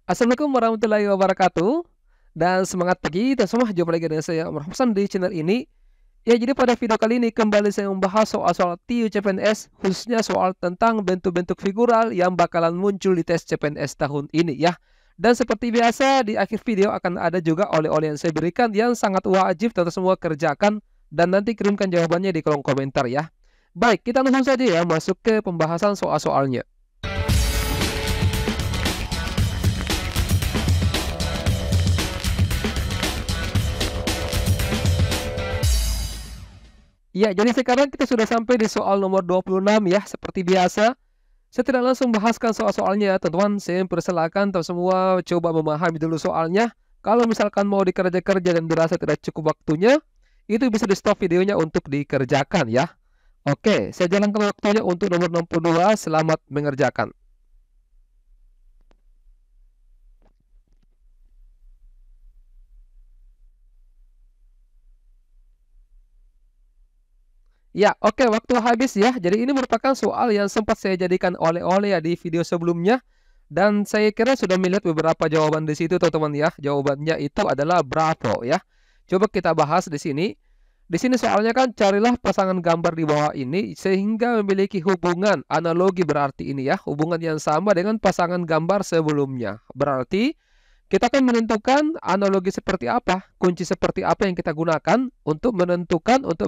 Assalamualaikum warahmatullahi wabarakatuh. Dan semangat pagi dan semua, jumpa lagi dengan saya Omar Hasan di channel ini. Ya, jadi pada video kali ini kembali saya membahas soal-soal TIU CPNS, khususnya soal tentang bentuk-bentuk figural yang bakalan muncul di tes CPNS tahun ini ya. Dan seperti biasa di akhir video akan ada juga oleh-oleh yang saya berikan yang sangat wajib teman semua kerjakan dan nanti kirimkan jawabannya di kolom komentar ya. Baik, kita langsung saja ya masuk ke pembahasan soal-soalnya. Ya, jadi sekarang kita sudah sampai di soal nomor 26 ya. Seperti biasa, saya tidak langsung bahaskan soal-soalnya, teman-teman. Saya persilakan teman semua coba memahami dulu soalnya. Kalau misalkan mau dikerja-kerja dan dirasa tidak cukup waktunya, itu bisa di-stop videonya untuk dikerjakan ya. Oke, saya jalankan waktunya untuk nomor 62. Selamat mengerjakan. Ya, oke, waktu habis ya. Jadi ini merupakan soal yang sempat saya jadikan oleh-oleh ya di video sebelumnya. Dan saya kira sudah melihat beberapa jawaban di situ, teman-teman ya. Jawabannya itu adalah bravo ya. Coba kita bahas di sini. Di sini soalnya kan carilah pasangan gambar di bawah ini sehingga memiliki hubungan analogi, berarti ini ya, hubungan yang sama dengan pasangan gambar sebelumnya. Berarti kita akan menentukan analogi seperti apa, kunci seperti apa yang kita gunakan untuk menentukan, untuk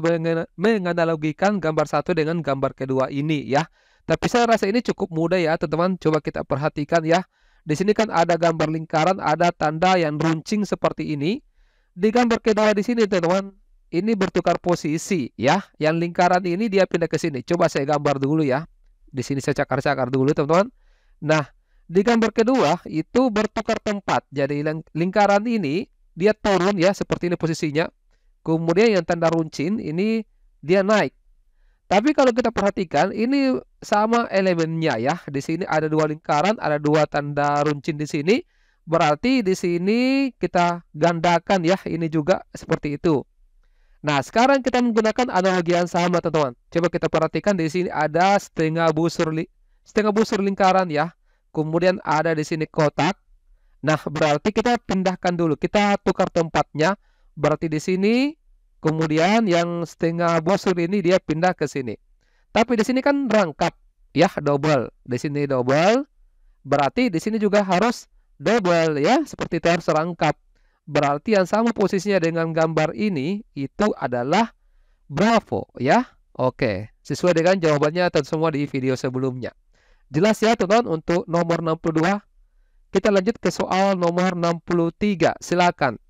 menganalogikan gambar satu dengan gambar kedua ini ya. Tapi saya rasa ini cukup mudah ya teman-teman. Coba kita perhatikan ya. Di sini kan ada gambar lingkaran, ada tanda yang runcing seperti ini. Di gambar kedua di sini teman-teman, ini bertukar posisi ya. Yang lingkaran ini dia pindah ke sini. Coba saya gambar dulu ya. Di sini saya cakar-cakar dulu teman-teman. Nah, di gambar kedua itu bertukar tempat. Jadi lingkaran ini dia turun ya, seperti ini posisinya. Kemudian yang tanda runcing ini dia naik. Tapi kalau kita perhatikan ini sama elemennya ya. Di sini ada dua lingkaran, ada dua tanda runcing di sini. Berarti di sini kita gandakan ya, ini juga seperti itu. Nah, sekarang kita menggunakan analogi yang sama, teman-teman. Coba kita perhatikan di sini ada setengah busur lingkaran ya. Kemudian ada di sini kotak. Nah, berarti kita pindahkan dulu. Kita tukar tempatnya. Berarti di sini, kemudian yang setengah busur ini dia pindah ke sini. Tapi di sini kan rangkap, ya, double. Di sini double. Berarti di sini juga harus double, ya. Seperti itu, harus rangkap. Berarti yang sama posisinya dengan gambar ini itu adalah bravo, ya. Oke, sesuai dengan jawabannya tentu semua di video sebelumnya. Jelas ya teman-teman untuk nomor 62. Kita lanjut ke soal nomor 63. Silakan.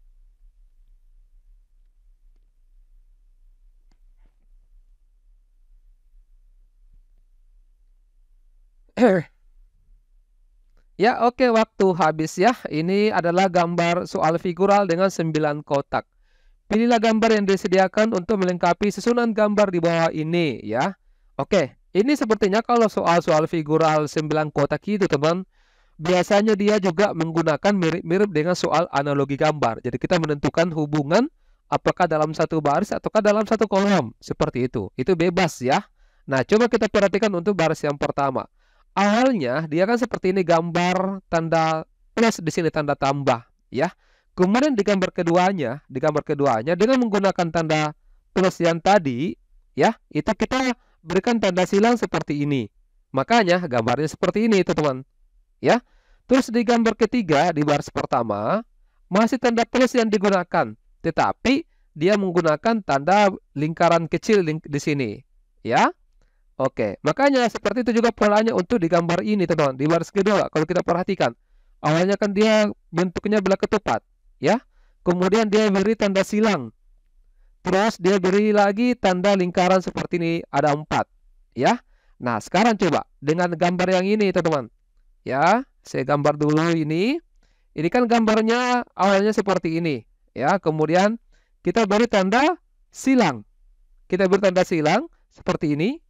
Ya, oke, waktu habis ya. Ini adalah gambar soal figural dengan 9 kotak. Pilihlah gambar yang disediakan untuk melengkapi susunan gambar di bawah ini ya. Oke, ini sepertinya kalau soal-soal figural 9 kotak itu teman, biasanya dia juga menggunakan mirip-mirip dengan soal analogi gambar. Jadi kita menentukan hubungan apakah dalam satu baris ataukah dalam satu kolom. Seperti itu. Itu bebas ya. Nah, coba kita perhatikan untuk baris yang pertama. Awalnya dia kan seperti ini, gambar tanda plus, di sini tanda tambah ya. Kemudian di gambar keduanya dengan menggunakan tanda plus yang tadi ya, itu kita berikan tanda silang seperti ini. Makanya gambarnya seperti ini teman-teman ya. Terus di gambar ketiga di baris pertama masih tanda plus yang digunakan, tetapi dia menggunakan tanda lingkaran kecil di sini ya. Oke, makanya seperti itu juga polanya untuk di gambar ini teman-teman. Di baris kedua kalau kita perhatikan, awalnya kan dia bentuknya bola ketupat ya. Kemudian dia beri tanda silang. Terus dia beri lagi tanda lingkaran seperti ini, ada 4 ya. Nah, sekarang coba dengan gambar yang ini teman-teman. Ya, saya gambar dulu ini. Ini kan gambarnya awalnya seperti ini ya. Kemudian kita beri tanda silang. Kita beri tanda silang seperti ini.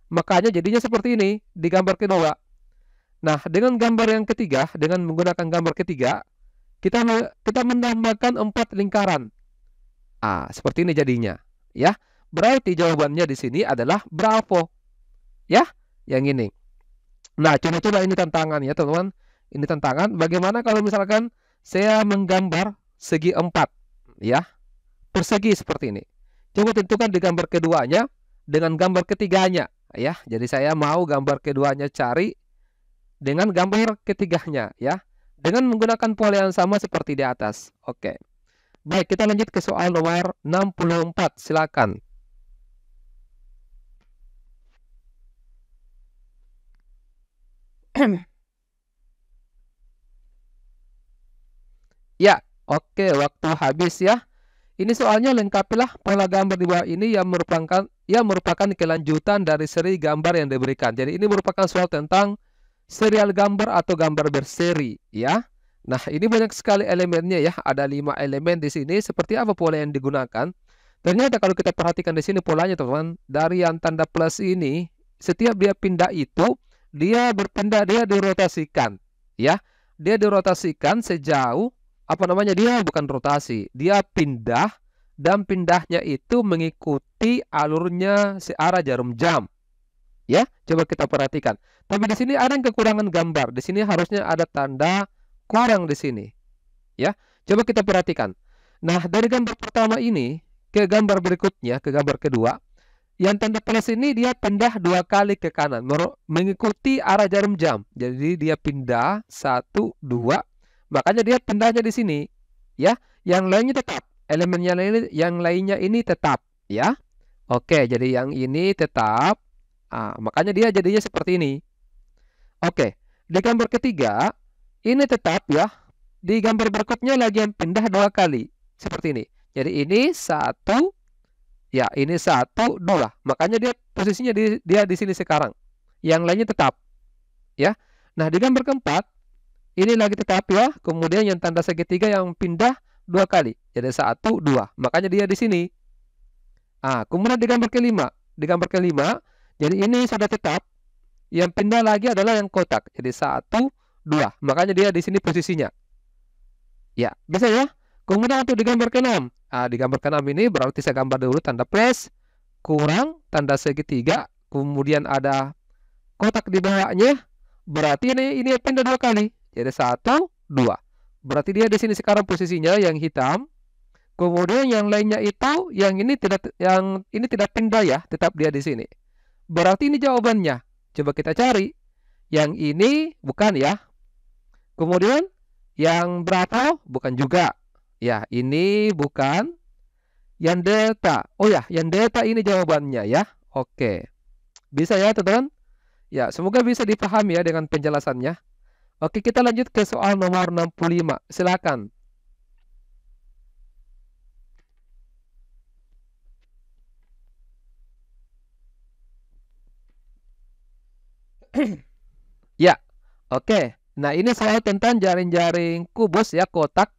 Makanya jadinya seperti ini di gambar kedua. Nah, dengan gambar yang ketiga, dengan menggunakan gambar ketiga, kita menambahkan 4 lingkaran. Seperti ini jadinya, ya. Berarti jawabannya di sini adalah bravo. Ya, yang ini. Nah, coba-coba ini tantangan ya, teman-teman. Ini tantangan. Bagaimana kalau misalkan saya menggambar segi 4, ya, persegi seperti ini. Coba tentukan di gambar keduanya dengan gambar ketiganya, ya. Jadi saya mau gambar keduanya cari dengan gambar ketiganya, ya, dengan menggunakan pola yang sama seperti di atas. Oke. Baik, kita lanjut ke soal nomor 64. Silakan. Ya, oke, waktu habis ya. Ini soalnya lengkapilah pola gambar di bawah ini yang merupakan kelanjutan dari seri gambar yang diberikan. Jadi ini merupakan soal tentang serial gambar atau gambar berseri, ya. Nah, ini banyak sekali elemennya ya. Ada 5 elemen di sini. Seperti apa pola yang digunakan? Ternyata kalau kita perhatikan di sini polanya, teman-teman, dari yang tanda plus ini, setiap dia pindah itu, dia berpindah, dia dirotasikan, ya. Dia dirotasikan sejauh dia bukan rotasi, dia pindah, dan pindahnya itu mengikuti alurnya searah jarum jam. Ya, coba kita perhatikan. Tapi di sini ada yang kekurangan gambar. Di sini harusnya ada tanda kurang di sini. Ya, coba kita perhatikan. Nah, dari gambar pertama ini ke gambar berikutnya, ke gambar kedua, yang tanda plus ini dia pindah 2 kali ke kanan mengikuti arah jarum jam. Jadi dia pindah 1, 2. Makanya dia pindahnya di sini, ya. Yang lainnya tetap, yang lainnya ini tetap, ya. Oke, jadi yang ini tetap. Makanya dia jadinya seperti ini. Oke, di gambar ketiga ini tetap, ya. Di gambar berikutnya lagi yang pindah 2 kali, seperti ini. Jadi ini 1, ya, ini 1, 2. Makanya dia posisinya dia di sini sekarang. Yang lainnya tetap, ya. Nah, di gambar keempat ini lagi tetap, ya. Kemudian yang tanda segitiga yang pindah 2 kali. Jadi 1, 2. Makanya dia di sini. Kemudian di gambar kelima, jadi ini sudah tetap. Yang pindah lagi adalah yang kotak. Jadi 1, 2. Makanya dia di sini posisinya. Ya, bisa ya. Kemudian untuk di gambar ke-6. Di gambar ke-6 ini berarti saya gambar dulu tanda plus, kurang, tanda segitiga, kemudian ada kotak di bawahnya. Berarti ini pindah 2 kali. Jadi 1, 2. Berarti dia di sini sekarang posisinya yang hitam. Kemudian yang lainnya itu, yang ini tidak pindah, ya, tetap dia di sini. Berarti ini jawabannya. Coba kita cari. Yang ini bukan, ya. Kemudian yang berapa? Bukan juga. Ya, ini bukan. Yang delta. Oh ya, yang delta ini jawabannya, ya. Oke. Bisa ya, teman-teman? Ya, semoga bisa dipahami ya dengan penjelasannya. Oke, kita lanjut ke soal nomor 65. Silakan. Ya, oke. Nah, ini soal tentang jaring-jaring kubus, ya, kotak.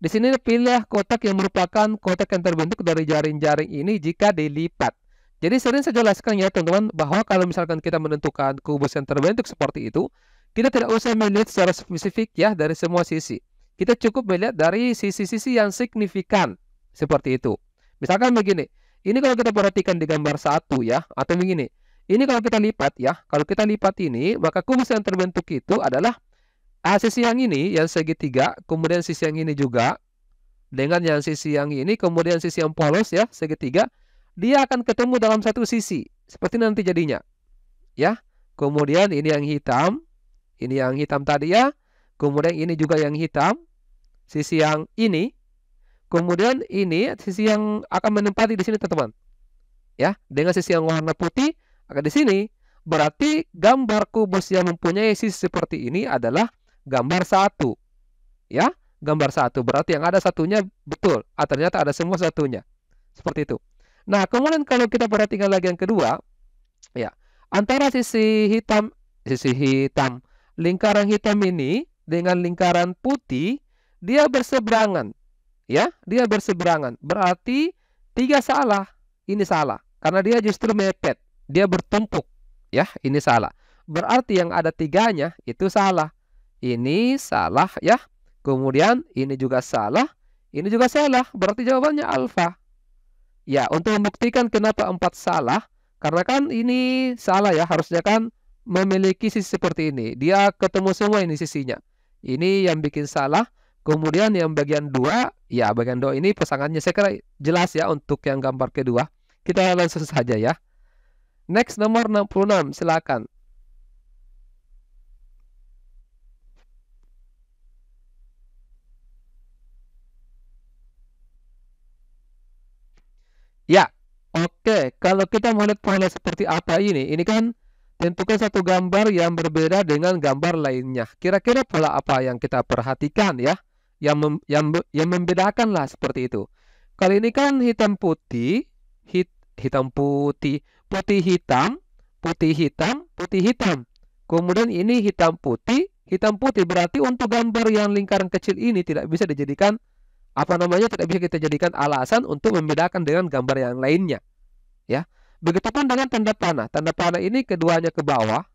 Di sini pilih kotak yang merupakan kotak yang terbentuk dari jaring-jaring ini jika dilipat. Jadi sering saya jelaskan, ya, teman-teman, bahwa kalau misalkan kita menentukan kubus yang terbentuk seperti itu, kita tidak usah melihat secara spesifik, ya, dari semua sisi. Kita cukup melihat dari sisi-sisi yang signifikan. Seperti itu. Misalkan begini. Ini kalau kita perhatikan di gambar 1, ya. Atau begini. Ini kalau kita lipat, ya. Kalau kita lipat ini, maka kubus yang terbentuk itu adalah sisi yang ini, yang segitiga. Kemudian sisi yang ini juga. Dengan yang sisi yang ini. Kemudian sisi yang polos, ya. Segitiga. Dia akan ketemu dalam satu sisi. Seperti nanti jadinya. Ya. Kemudian ini yang hitam. Ini yang hitam tadi, ya. Kemudian ini juga yang hitam. Sisi yang ini. Kemudian ini sisi yang akan menempati di sini, teman-teman. Ya, dengan sisi yang warna putih akan di sini. Berarti gambar kubus yang mempunyai sisi seperti ini adalah gambar 1. Ya, gambar 1. Berarti yang ada satunya betul. Ternyata ada semua satunya. Seperti itu. Nah, kemudian kalau kita perhatikan lagi yang kedua, ya, antara sisi hitam, lingkaran hitam ini dengan lingkaran putih, dia berseberangan. Ya, dia berseberangan. Berarti 3 salah. Ini salah. Karena dia justru mepet. Dia bertumpuk. Ya, ini salah. Berarti yang ada 3-nya itu salah. Ini salah, ya. Kemudian ini juga salah. Ini juga salah. Berarti jawabannya alfa. Ya, untuk membuktikan kenapa 4 salah. Karena kan ini salah, ya. Harusnya kan memiliki sisi seperti ini. Dia ketemu semua ini sisinya. Ini yang bikin salah. Kemudian yang bagian 2, ya bagian 2 ini pasangannya saya kira jelas ya untuk yang gambar kedua. Kita langsung saja ya. Next nomor 66, silakan. Ya, oke. Kalau kita melihat pola seperti apa ini kan tentukan satu gambar yang berbeda dengan gambar lainnya. Kira-kira pola apa yang kita perhatikan ya? Yang membedakan lah seperti itu. Kali ini kan hitam putih, hitam putih, putih hitam, putih hitam, putih hitam. Kemudian ini hitam putih, hitam putih. Berarti untuk gambar yang lingkaran kecil ini tidak bisa dijadikan tidak bisa kita jadikan alasan untuk membedakan dengan gambar yang lainnya. Ya, begitupun dengan tanda panah. Tanda panah ini keduanya ke bawah,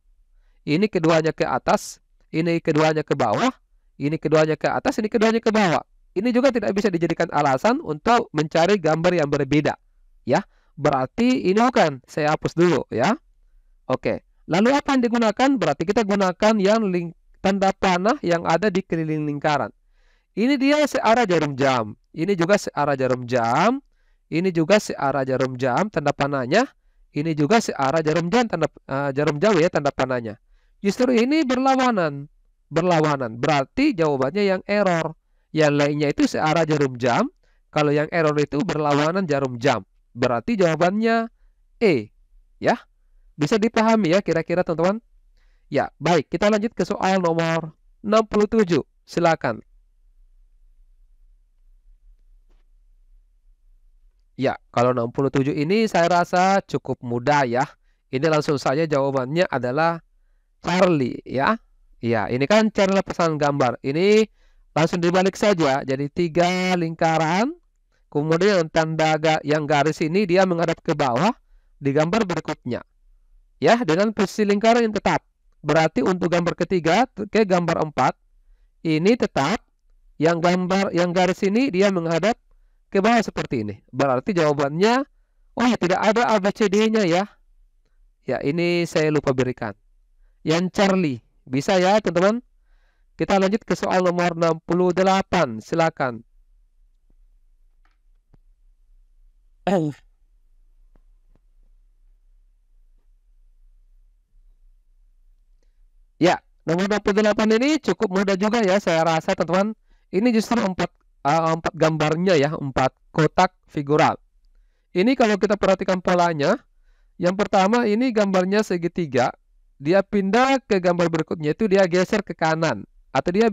ini keduanya ke atas, ini keduanya ke bawah, ini keduanya ke atas, ini keduanya ke bawah. Ini juga tidak bisa dijadikan alasan untuk mencari gambar yang berbeda. Ya, berarti ini bukan. Saya hapus dulu ya. Oke. Lalu apa yang digunakan? Berarti kita gunakan yang tanda panah yang ada di keliling lingkaran. Ini dia searah jarum jam. Ini juga searah jarum jam. Ini juga searah jarum jam tanda panahnya. Ini juga searah jarum jam jarum jam ya tanda panahnya. Justru ini berlawanan. Berlawanan. Berarti jawabannya yang error. Yang lainnya itu searah jarum jam. Kalau yang error itu berlawanan jarum jam. Berarti jawabannya E. Ya. Bisa dipahami ya kira-kira teman-teman? Ya, baik. Kita lanjut ke soal nomor 67. Silakan. Ya, kalau 67 ini saya rasa cukup mudah ya. Ini langsung saja jawabannya adalah Charlie ya. Ya, ini kan Charlie pesan gambar. Ini langsung dibalik saja. Jadi 3 lingkaran. Kemudian tanda yang garis ini dia menghadap ke bawah di gambar berikutnya. Ya, dengan posisi lingkaran yang tetap. Berarti untuk gambar ketiga ke gambar 4 ini tetap yang garis ini dia menghadap ke bawah seperti ini. Berarti jawabannya, tidak ada ABCD-nya ya. Ya, ini saya lupa berikan. Yang Charlie. Bisa ya, teman-teman? Kita lanjut ke soal nomor 68. Silakan. Ya, nomor 28 ini cukup mudah juga ya, saya rasa, teman-teman. Ini justru 4 gambarnya ya, 4 kotak figural. Ini kalau kita perhatikan polanya, yang pertama ini gambarnya segitiga, dia pindah ke gambar berikutnya itu dia geser ke kanan atau dia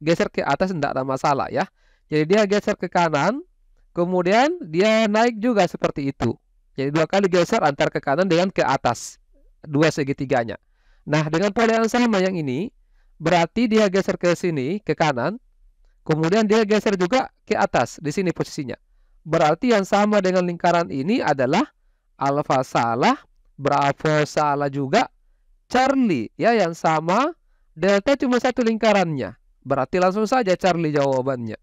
geser ke atas tidak ada masalah ya. Jadi dia geser ke kanan, kemudian dia naik juga seperti itu. Jadi 2 kali geser antar ke kanan dengan ke atas, 2 segitiganya. Nah, dengan pola yang sama yang ini, berarti dia geser ke sini ke kanan. Kemudian dia geser juga ke atas, di sini posisinya. Berarti yang sama dengan lingkaran ini adalah alfa salah, Bravo salah juga, Charlie ya yang sama, delta cuma 1 lingkarannya. Berarti langsung saja Charlie jawabannya.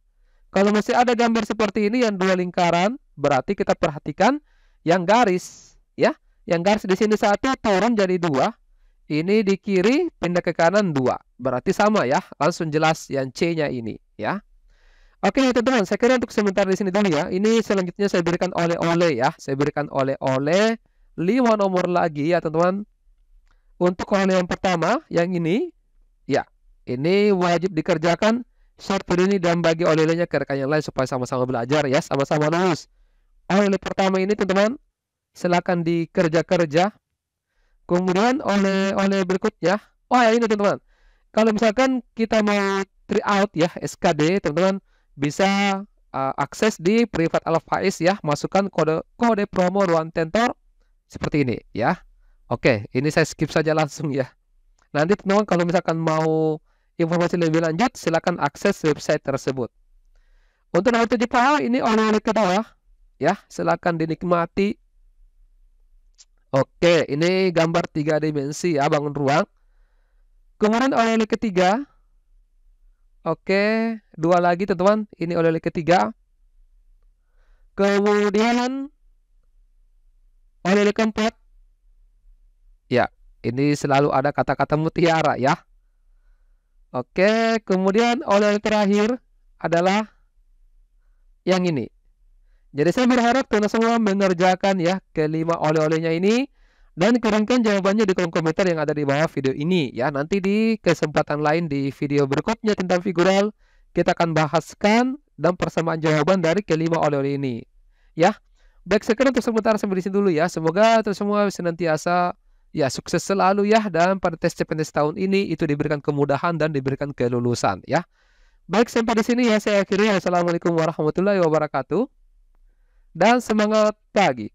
Kalau masih ada gambar seperti ini yang 2 lingkaran, berarti kita perhatikan yang garis ya. Yang garis di sini 1 turun jadi 2. Ini di kiri pindah ke kanan 2. Berarti sama ya, langsung jelas yang C-nya ini ya. Oke teman-teman, saya kira untuk sementara di sini dulu ya. Ini selanjutnya saya berikan oleh-oleh ya. Saya berikan oleh-oleh 5 nomor lagi ya teman-teman. Untuk oleh yang pertama, yang ini ya, ini wajib dikerjakan short video ini dan bagi oleh-olehnya ke rekan yang lain supaya sama-sama belajar ya, sama-sama lulus. Oleh pertama ini teman-teman, silakan dikerja-kerja. Kemudian oleh berikutnya, ya ini teman-teman. Kalau misalkan kita mau try out ya SKD, teman-teman bisa akses di Privat Alfaiz ya, masukkan kode promo Ruang Tentor seperti ini ya. Oke, ini saya skip saja langsung ya. Nanti teman-teman kalau misalkan mau informasi lebih lanjut, silakan akses website tersebut. Untuk nomor 7 ini oleh-oleh ke bawah ya, silakan dinikmati. Oke, ini gambar 3 dimensi ya, bangun ruang. Kemudian oleh-oleh ketiga. Oke, 2 lagi teman-teman. Ini oleh-oleh ketiga. Kemudian oleh-oleh keempat. Ya, Ini selalu ada kata-kata mutiara ya. Oke, kemudian oleh-oleh terakhir adalah yang ini. Jadi saya berharap teman semua mengerjakan ya kelima oleh-olehnya ini dan kirimkan jawabannya di kolom komentar yang ada di bawah video ini ya. Nanti di kesempatan lain di video berikutnya tentang figural kita akan bahaskan dan persamaan jawaban dari kelima oleh-oleh ini ya. Baik, sekarang untuk sementara sampai di sini dulu ya. Semoga teman semua senantiasa ya sukses selalu ya, dan pada tes CPNS tahun ini itu diberikan kemudahan dan diberikan kelulusan ya. Baik, sampai di sini ya saya akhiri. Wassalamualaikum warahmatullahi wabarakatuh dan semangat pagi.